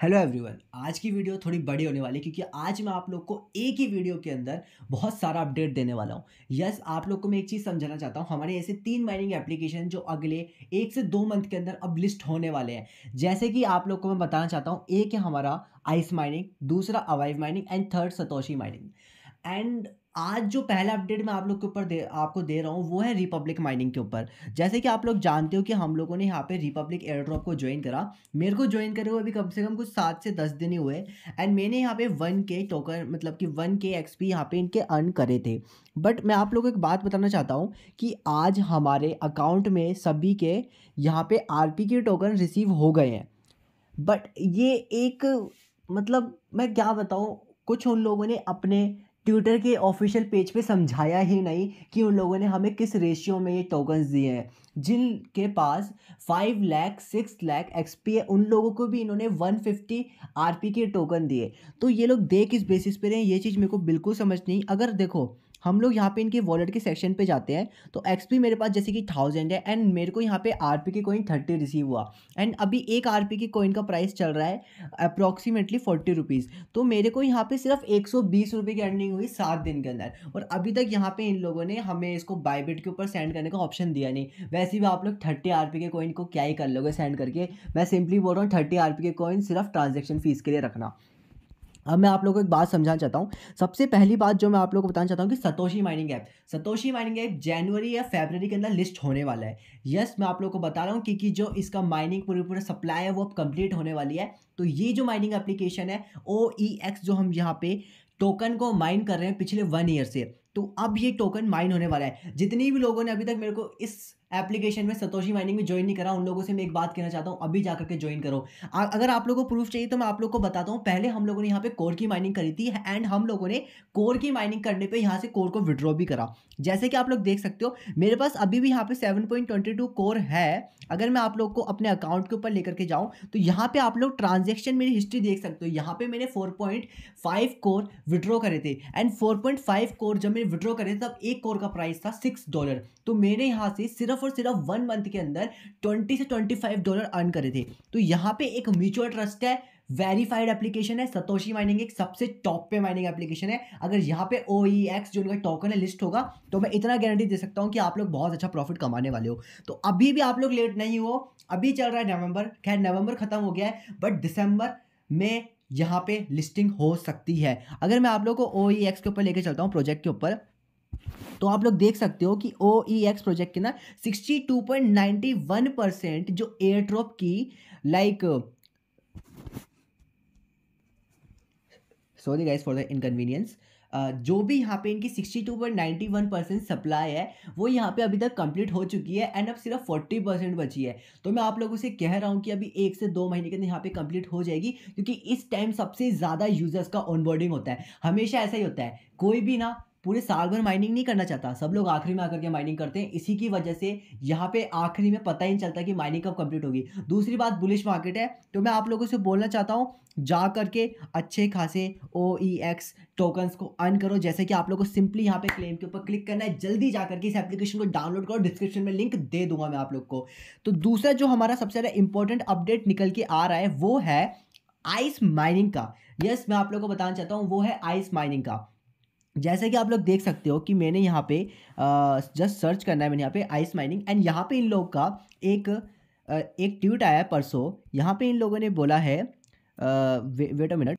Hello everyone. आज की video थोड़ी बड़ी होने वाली है क्योंकि आज मैं आप लोग को एक ही वीडियो के अंदर बहुत सारा अपडेट देने वाला हूँ। यस, आप लोग को मैं एक चीज़ समझाना चाहता हूँ। हमारे ऐसे 3 माइनिंग एप्लीकेशन जो अगले 1 से 2 मंथ के अंदर अब लिस्ट होने वाले हैं। जैसे कि आप लोग को मैं बताना चाहता हूँ, एक है हमारा आइस माइनिंग, दूसरा Avive mining and third Satoshi mining. And आज जो पहला अपडेट मैं आप लोग के ऊपर आपको दे रहा हूँ वो है रिपब्लिक माइनिंग के ऊपर। जैसे कि आप लोग जानते हो कि हम लोगों ने यहाँ पे रिपब्लिक एयर ड्रॉप को ज्वाइन करा। मेरे को ज्वाइन करे हुए अभी कम से कम कुछ 7 से 10 दिन ही हुए। एंड मैंने यहाँ पे 1K टोकन मतलब कि 1K एक्सपी यहाँ पे इनके अर्न करे थे। बट मैं आप लोगों को एक बात बताना चाहता हूँ कि आज हमारे अकाउंट में सभी के यहाँ पे आरपी के टोकन रिसीव हो गए हैं। बट ये एक मतलब मैं क्या बताऊँ, कुछ उन लोगों ने अपने ट्विटर के ऑफिशियल पेज पे समझाया ही नहीं कि उन लोगों ने हमें किस रेशियो में ये टोकन्स दिए हैं। जिनके पास 5 लाख 6 लाख एक्सपी है उन लोगों को भी इन्होंने 150 आरपी के टोकन दिए। तो ये लोग दे किस बेसिस पे रहे हैं, ये चीज़ मेरे को बिल्कुल समझ नहीं। अगर देखो हम लोग यहाँ पे इनके वॉलेट के सेक्शन पे जाते हैं तो एक्सपी मेरे पास जैसे कि 1000 है एंड मेरे को यहाँ पे आरपी के कॉइन 30 रिसीव हुआ। एंड अभी एक आरपी के कॉइन का प्राइस चल रहा है अप्रॉक्सीमेटली 40 रुपीज़। तो मेरे को यहाँ पे सिर्फ 120 रुपये की अर्निंग हुई 7 दिन के अंदर। और अभी तक यहाँ पे इन लोगों ने हमें इसको बायबिट के ऊपर सेंड करने का ऑप्शन दिया नहीं। वैसे भी आप लोग 30 आरपी के कॉइन को क्या ही कर लोगे सेंड करके। मैं सिंपली बोल रहा हूँ 30 आरपी के कॉइन सिर्फ ट्रांजेक्शन फीस के लिए रखना। अब मैं आप लोगों को एक बात समझाना चाहता हूँ। सबसे पहली बात जो मैं आप लोगों को बताना चाहता हूँ कि सतोशी माइनिंग ऐप जनवरी या फरवरी के अंदर लिस्ट होने वाला है। यस, मैं आप लोगों को बता रहा हूँ क्योंकि जो इसका माइनिंग पूरा सप्लाई है वो अब कंप्लीट होने वाली है। तो ये जो माइनिंग एप्लीकेशन है OEX, जो हम यहाँ पे टोकन को माइन कर रहे हैं पिछले 1 ईयर से, तो अब ये टोकन माइन होने वाला है। जितनी भी लोगों ने अभी तक मेरे को इस एप्लीकेशन में सतोशी माइनिंग में ज्वाइन नहीं करा, उन लोगों से मैं एक बात कहना चाहता हूँ, अभी जाकर के ज्वाइन करो। अगर आप लोगों को प्रूफ चाहिए तो मैं आप लोगों को बताता हूँ। पहले हम लोगों ने यहाँ पे कोर की माइनिंग करी थी एंड हम लोगों ने कोर की माइनिंग करने पे यहाँ से कोर को विड्रॉ भी करा। जैसे कि आप लोग देख सकते हो मेरे पास अभी भी यहाँ पे 7.22 कोर है। अगर मैं आप लोग को अपने अकाउंट के ऊपर लेकर के जाऊँ तो यहाँ पे आप लोग ट्रांजेक्शन मेरी हिस्ट्री देख सकते हो। यहाँ पे मैंने 4.5 कोर विड्रॉ करे थे एंड 4.5 कोर जब मैंने विड्रॉ करे थे तब एक कोर का प्राइस था $6। तो मैंने यहाँ से सिर्फ और सिर्फ 1 मंथ के अंदर 20 से $25 अर्न करे थे। तो यहाँ पे एक म्यूचुअल ट्रस्ट है, वेरीफाइड एप्लीकेशन है। सतोशी माइनिंग एक सबसे टॉप पे माइनिंग एप्लीकेशन है। अगर यहाँ पे OEX जो उनका टोकन है लिस्ट होगा तो मैं इतना गारंटी दे सकता हूँ कि आप लोग बहुत अच्छा प्रॉफिट कमाने वाले हो। तो अभी भी आप लोग लेट नहीं हो, अभी चल रहा है नवंबर, खैर नवंबर खत्म हो गया है बट दिसंबर में यहाँ पे लिस्टिंग हो सकती है। अगर मैं आप लोग को OEX के ऊपर लेके चलता हूँ प्रोजेक्ट के ऊपर, तो आप लोग देख सकते हो कि OEX प्रोजेक्ट के ना 62.91% जो एयर ड्रॉप की like sorry guys for the inconvenience, जो भी यहाँ पे इनकी 62.91% सप्लाई है वो यहाँ पे अभी तक कंप्लीट हो चुकी है एंड अब सिर्फ 40% बची है। तो मैं आप लोगों से कह रहा हूँ कि अभी 1 से 2 महीने के अंदर यहाँ पे कंप्लीट हो जाएगी क्योंकि इस टाइम सबसे ज़्यादा यूजर्स का ऑनबोर्डिंग होता है। हमेशा ऐसा ही होता है, कोई भी ना पूरे साल भर माइनिंग नहीं करना चाहता, सब लोग आखिरी में आकर के माइनिंग करते हैं। इसी की वजह से यहाँ पे आखिरी में पता ही नहीं चलता कि माइनिंग कब कंप्लीट होगी। दूसरी बात, बुलिश मार्केट है। तो मैं आप लोगों से बोलना चाहता हूँ जा करके अच्छे खासे OEX टोकन्स को अर्न करो। जैसे कि आप लोगों को सिंपली यहाँ पे क्लेम के ऊपर क्लिक करना है, जल्दी जा करके इस एप्लीकेशन को डाउनलोड करो, डिस्क्रिप्शन में लिंक दे दूंगा मैं आप लोग को। तो दूसरा जो हमारा सबसे ज़्यादा इंपॉर्टेंट अपडेट निकल के आ रहा है वो है आइस माइनिंग का। यस, मैं आप लोग को बताना चाहता हूँ वो है आइस माइनिंग का। जैसे कि आप लोग देख सकते हो कि मैंने यहाँ पे जस्ट सर्च करना है, मैंने यहाँ पे आइस माइनिंग एंड यहाँ पे इन लोग का एक ट्वीट आया है परसों। यहाँ पे इन लोगों ने बोला है वेट अ मिनट,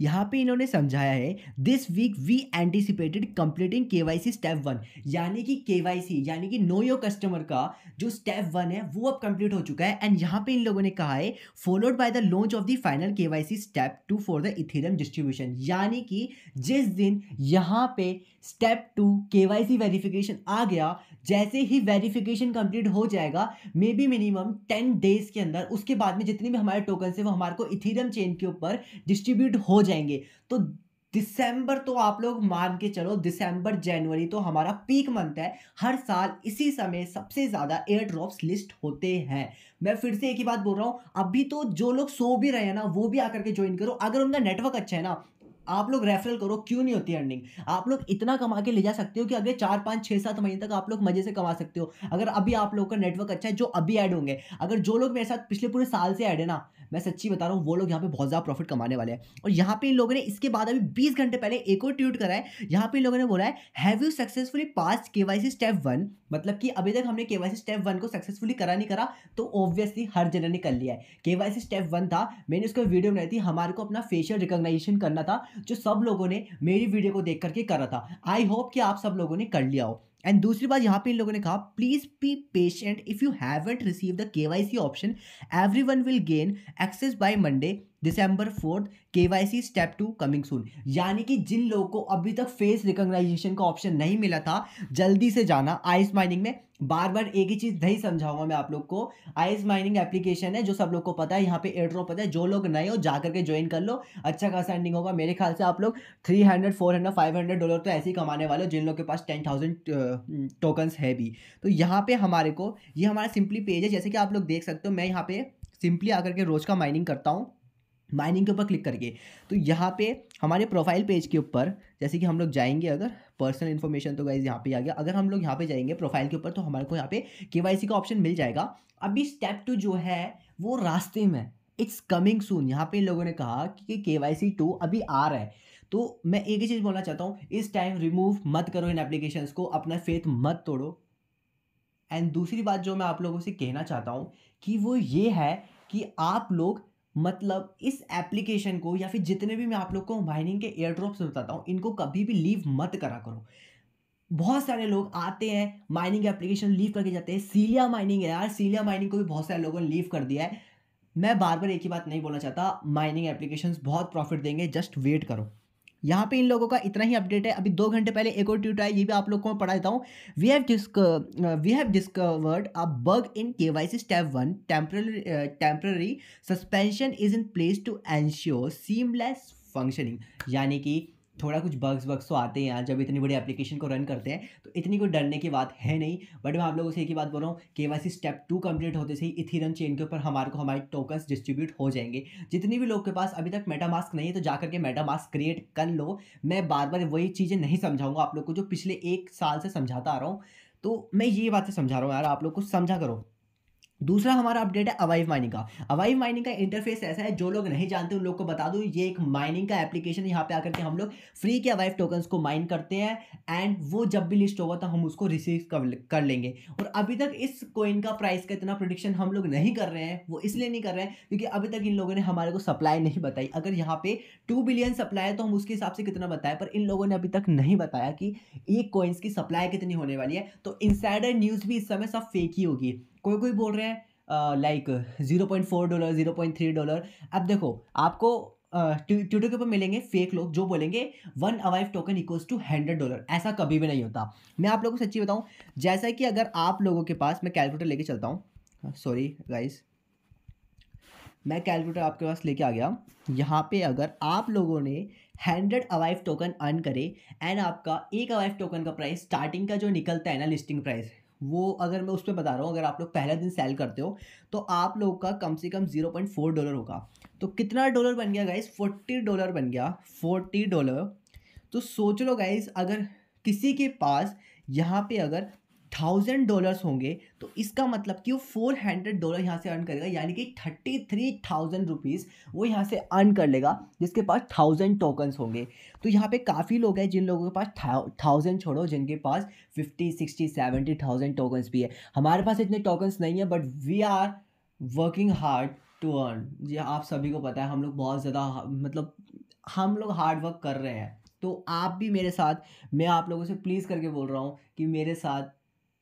यहाँ पे इन्होंने समझाया है this week we anticipated completing KYC step 1, यानी कि KYC यानी कि नो योर कस्टमर का जो स्टेप 1 है वो अब कंप्लीट हो चुका है। एंड यहाँ पे इन लोगों ने कहा है followed by the launch of the final KYC step 2 for the Ethereum distribution, यानी कि जिस दिन यहाँ पे स्टेप 2 KYC वेरिफिकेशन आ गया, जैसे ही वेरिफिकेशन कंप्लीट हो जाएगा मे बी मिनिमम 10 डेज के अंदर, उसके बाद में जितने भी हमारे टोकन है वो हमारे को इथेरियम चेन के ऊपर डिस्ट्रीब्यूट हो जाएंगे। तो दिसंबर तो आप लोग मान के चलो, दिसंबर जनवरी तो हमारा पीक मंथ है। हर साल इसी समय सबसे ज़्यादा एयर ड्रॉप्स लिस्ट होते हैं। मैं फिर से एक ही बात बोल रहा हूँ, अभी तो जो लोग सो भी रहे हैं ना वो भी आकर के ज्वाइन करो। अगर उनका नेटवर्क अच्छा है ना, आप लोग रेफरल करो, क्यों नहीं होती अर्निंग। आप लोग इतना कमा के ले जा सकते हो कि अगले 4 5 6 7 महीने तक आप लोग मजे से कमा सकते हो। अगर अभी आप लोग का नेटवर्क अच्छा है, जो अभी ऐड होंगे, अगर जो लोग मेरे साथ पिछले पूरे साल से ऐड है ना, मैं सच्ची बता रहा हूँ, वो लोग यहाँ पे बहुत ज़्यादा प्रॉफिट कमाने वाले हैं। और यहाँ पे इन लोगों ने इसके बाद अभी 20 घंटे पहले एक और ट्वीट करा है। यहाँ पे इन लोगों ने बोला है, have you successfully pass KYC step 1, मतलब कि अभी तक हमने केवाईसी स्टेप 1 को सक्सेसफुली करा नहीं करा, तो ऑब्वियसली हर जने ने कर लिया है। केवाईसी स्टेप 1 था, मैंने उसको वीडियो बनाई थी, हमारे को अपना फेशियल रिकॉग्निशन करना था, जो सब लोगों ने मेरी वीडियो को देख करके करा था। आई होप कि आप सब लोगों ने कर लिया हो। एंड दूसरी बात यहाँ पे इन लोगों ने कहा, please be patient, if you haven't receive the KYC option, everyone will gain access by Monday December 4th, KYC step 2 coming soon. यानी कि जिन लोगों को अभी तक फेस रिकॉग्नाइजेशन का ऑप्शन नहीं मिला था, जल्दी से जाना आइस माइनिंग में। बार बार एक ही चीज नहीं समझाऊंगा मैं आप लोग को, आइस माइनिंग एप्लीकेशन है जो सब लोग को पता है, यहाँ पे एयर ड्रॉप पता है, जो लोग नए हो जाकर के ज्वाइन कर लो, अच्छा खासा अर्निंग होगा। मेरे ख्याल से आप लोग 300 400 $500 तो ऐसे ही कमाने वाले हो, जिन लोग के पास 10,000 टोकन्स है भी। तो यहाँ पे हमारे को ये हमारा सिंपली पेज है, जैसे कि आप लोग देख सकते हो, मैं यहाँ पे सिंपली आकर के रोज का माइनिंग करता हूँ, माइनिंग के ऊपर क्लिक करके। तो यहाँ पे हमारे प्रोफाइल पेज के ऊपर जैसे कि हम लोग जाएंगे, अगर पर्सनल इन्फॉर्मेशन तो गाइज यहाँ पे आ गया, अगर हम लोग यहाँ पे जाएंगे प्रोफाइल के ऊपर, तो हमारे को यहाँ पे केवाईसी का ऑप्शन मिल जाएगा। अभी स्टेप 2 जो है वो रास्ते में, इट्स कमिंग सून। यहाँ पे इन लोगों ने कहा कि केवाईसी 2 अभी आ रहा है। तो मैं एक ही चीज़ बोलना चाहता हूँ, इस टाइम रिमूव मत करो इन एप्लीकेशंस को, अपना फेथ मत तोड़ो। एंड दूसरी बात जो मैं आप लोगों से कहना चाहता हूँ कि वो ये है कि आप लोग मतलब इस एप्लीकेशन को, या फिर जितने भी मैं आप लोग को माइनिंग के एयर ड्रॉप्स बताता हूँ, इनको कभी भी लीव मत करा करो। बहुत सारे लोग आते हैं माइनिंग एप्लीकेशन लीव करके जाते हैं। सीलिया माइनिंग है यार, सीलिया माइनिंग को भी बहुत सारे लोगों ने लीव कर दिया है। मैं बार बार एक ही बात नहीं बोलना चाहता, माइनिंग एप्लीकेशंस बहुत प्रॉफिट देंगे, जस्ट वेट करो। यहाँ पे इन लोगों का इतना ही अपडेट है। अभी 2 घंटे पहले एक और ट्वीट आया, ये भी आप लोग को मैं पढ़ा देता हूँ। We have discovered a bug in KYC step 1, temporary suspension is in place to ensure seamless functioning. यानी कि थोड़ा कुछ बग्स तो आते हैं यार, जब इतनी बड़ी एप्लीकेशन को रन करते हैं, तो इतनी कोई डरने की बात है नहीं। बट मैं आप लोगों से एक ही बात बोल रहा हूँ, केवाईसी स्टेप 2 कंप्लीट होते से ही इथेरियम चेन के ऊपर हमारे को हमारे टोकन्स डिस्ट्रीब्यूट हो जाएंगे। जितनी भी लोग के पास अभी तक मेटामास्क नहीं है, तो जाकर के मेटामास्क क्रिएट कर लो। मैं बार बार वही चीज़ें नहीं समझाऊंगा आप लोग को जो पिछले 1 साल से समझाता आ रहा हूँ। तो मैं ये बातें समझा रहा हूँ यार, आप लोग को समझा करो। दूसरा हमारा अपडेट है अवाइव माइनिंग का। अवाइव माइनिंग का इंटरफेस ऐसा है, जो लोग नहीं जानते उन लोग को बता दूं, ये एक माइनिंग का एप्लीकेशन है। यहाँ पे आकर के हम लोग फ्री के अवाइव टोकन्स को माइन करते हैं, एंड वो जब भी लिस्ट होगा तो हम उसको रिसीव कर लेंगे। और अभी तक इस कोइन का प्राइस का इतना प्रोडिक्शन हम लोग नहीं कर रहे हैं, वो इसलिए नहीं कर रहे हैं क्योंकि अभी तक इन लोगों ने हमारे को सप्लाई नहीं बताई। अगर यहाँ पे 2 बिलियन सप्लाई है तो हम उसके हिसाब से कितना बताएं, पर इन लोगों ने अभी तक नहीं बताया कि एक कोइंस की सप्लाई कितनी होने वाली है। तो इनसाइडर न्यूज़ भी इस समय सब फेक ही होगी। कोई कोई बोल रहे हैं लाइक $0.4, $0.3। अब देखो आपको ट्विटर के ऊपर मिलेंगे फेक लोग जो बोलेंगे 1 अवाइव टोकन इक्वल्स टू $100। ऐसा कभी भी नहीं होता। मैं आप लोगों को सच्ची बताऊं, जैसा कि अगर आप लोगों के पास, मैं कैलकुलेटर लेके चलता हूँ, सॉरी गाइस, मैं कैलकुलेटर आपके पास लेके आ गया। यहाँ पे अगर आप लोगों ने 100 अवाइव टोकन अर्न करे, एंड आपका एक अवाइव टोकन का प्राइस स्टार्टिंग का जो निकलता है ना लिस्टिंग प्राइस, वो अगर मैं उस पर बता रहा हूँ, अगर आप लोग पहला दिन सेल करते हो तो आप लोग का कम से कम $0.4 होगा। तो कितना डॉलर बन गया गाइस? $40 बन गया, $40। तो सोच लो गाइस, अगर किसी के पास यहाँ पे अगर $1,000 होंगे, तो इसका मतलब कि वो $400 यहाँ से अर्न करेगा, यानी कि 33,000 रुपीज़ वो यहाँ से अर्न कर लेगा, जिसके पास 1,000 टोकन्स होंगे। तो यहाँ पे काफ़ी लोग हैं जिन लोगों के पास 1,000 छोड़ो, जिनके पास 50 60 70,000 टोकन्स भी है। हमारे पास इतने टोकन्स नहीं है, but we are working hard to earn. ये आप सभी को पता है, हम लोग बहुत ज़्यादा मतलब हम लोग हार्ड वर्क कर रहे हैं। तो आप भी मेरे साथ, मैं आप लोगों से प्लीज़ करके बोल रहा हूँ कि मेरे साथ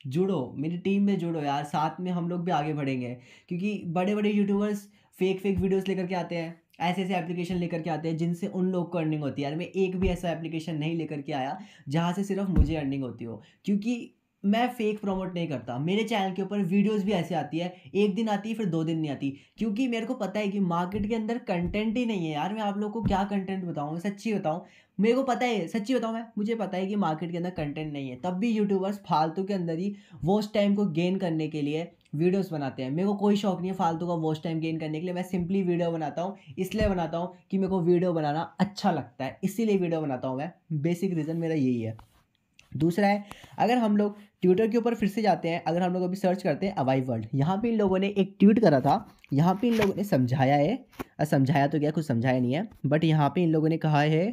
जुड़ो, मेरी टीम में जुड़ो यार, साथ में हम लोग भी आगे बढ़ेंगे। क्योंकि बड़े बड़े यूट्यूबर्स फेक वीडियोस लेकर के आते हैं, ऐसे ऐसे एप्लीकेशन लेकर के आते हैं जिनसे उन लोग को अर्निंग होती है। यार मैं एक भी ऐसा एप्लीकेशन नहीं लेकर के आया जहाँ से सिर्फ मुझे अर्निंग होती हो, क्योंकि मैं फेक प्रमोट नहीं करता। मेरे चैनल के ऊपर वीडियोस भी ऐसे आती है, एक दिन आती है फिर 2 दिन नहीं आती, क्योंकि मेरे को पता है कि मार्केट के अंदर कंटेंट ही नहीं है यार। मैं आप लोग को क्या कंटेंट बताऊँ, मैं सच्ची बताऊँ, मेरे को पता है, सच्ची बताऊँ, मैं मुझे पता है कि मार्केट के अंदर कंटेंट नहीं है, तब भी यूट्यूबर्स फालतू के अंदर ही वॉच टाइम को गेन करने के लिए वीडियोस बनाते हैं। मेरे को कोई शौक नहीं है फालतू का वॉच टाइम गेन करने के लिए। मैं सिंपली वीडियो बनाता हूँ, इसलिए बनाता हूँ कि मेरे को वीडियो बनाना अच्छा लगता है, इसीलिए वीडियो बनाता हूँ मैं। बेसिक रीज़न मेरा यही है। दूसरा है, अगर हम लोग ट्विटर के ऊपर फिर से जाते हैं, अगर हम लोग अभी सर्च करते हैं अवाइव वर्ल्ड, यहाँ पे इन लोगों ने एक ट्वीट करा था। यहाँ पे इन लोगों ने समझाया है, समझाया तो क्या, कुछ समझाया नहीं है, बट यहाँ पे इन लोगों ने कहा है,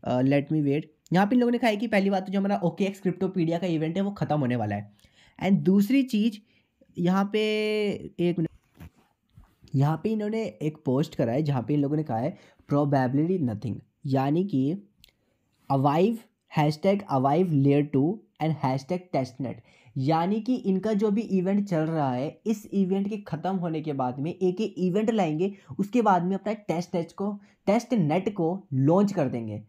लेट मी वेट, यहाँ पे इन लोगों ने कहा है कि पहली बात तो जो हमारा OKX क्रिप्टोपीडिया का इवेंट है वो ख़त्म होने वाला है। एंड दूसरी चीज़, यहाँ पे एक मिनट, यहाँ पे इन्होंने एक पोस्ट करा है जहाँ पे इन लोगों ने कहा है प्रोबेबिलिटी नथिंग, यानी कि Avive, hashtag Avive layer 2 and hashtag testnet, यानी कि इनका जो भी इवेंट चल रहा है, इस इवेंट के ख़त्म होने के बाद में एक इवेंट लाएंगे, उसके बाद में अपना टेस्ट नेट को लॉन्च कर देंगे।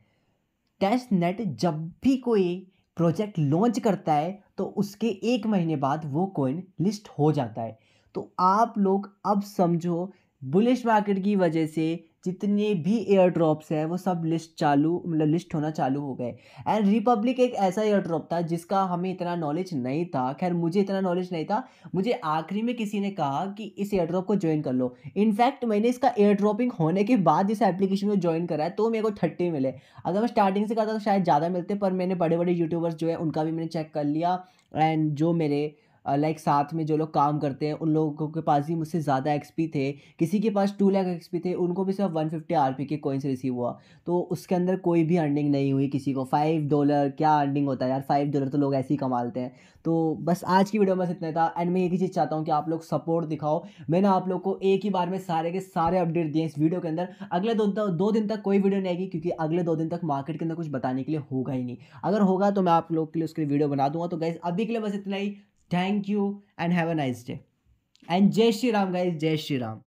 टेस्ट नेट जब भी कोई प्रोजेक्ट लॉन्च करता है तो उसके 1 महीने बाद वो कॉइन लिस्ट हो जाता है। तो आप लोग अब समझो, बुलिश मार्केट की वजह से जितने भी एयर ड्रॉप्स हैं वो सब लिस्ट होना चालू हो गए। एंड रिपब्लिक एक ऐसा एयर ड्रॉप था जिसका हमें इतना नॉलेज नहीं था, खैर मुझे इतना नॉलेज नहीं था, मुझे आखिरी में किसी ने कहा कि इस एयर ड्रॉप को ज्वाइन कर लो। इनफैक्ट मैंने इसका एयर ड्रॉपिंग होने के बाद इस एप्लीकेशन को ज्वाइन करा है तो मेरे को 30 मिले। अगर मैं स्टार्टिंग से करता तो शायद ज़्यादा मिलते, पर मैंने बड़े बड़े यूट्यूबर्स जो है उनका भी मैंने चेक कर लिया, एंड जो मेरे लाइक साथ में जो लोग काम करते हैं उन लोगों के पास ही मुझसे ज़्यादा एक्सपी थे, किसी के पास 2 लाख एक्सपी थे, उनको भी सिर्फ 150 RP के कॉइन्स रिसीव हुआ। तो उसके अंदर कोई भी अर्निंग नहीं हुई किसी को। $5 क्या अर्निंग होता है यार, $5 तो लोग ऐसे ही कमा लेते हैं। तो बस आज की वीडियो में बस इतना ही था, एंड मैं एक ही चीज़ चाहता हूँ कि आप लोग सपोर्ट दिखाओ। मैंने आप लोग को एक ही बार में सारे के सारे अपडेट दिए इस वीडियो के अंदर। अगले 2 दिन तक कोई वीडियो नहीं आएगी, क्योंकि अगले 2 दिन तक मार्केट के अंदर कुछ बताने के लिए होगा ही नहीं। अगर होगा तो मैं आप लोग के लिए उसके लिए वीडियो बना दूंगा। तो गाइस अभी के लिए बस इतना ही। Thank you and have a nice day, and जय श्री राम गाइस, जय श्री राम।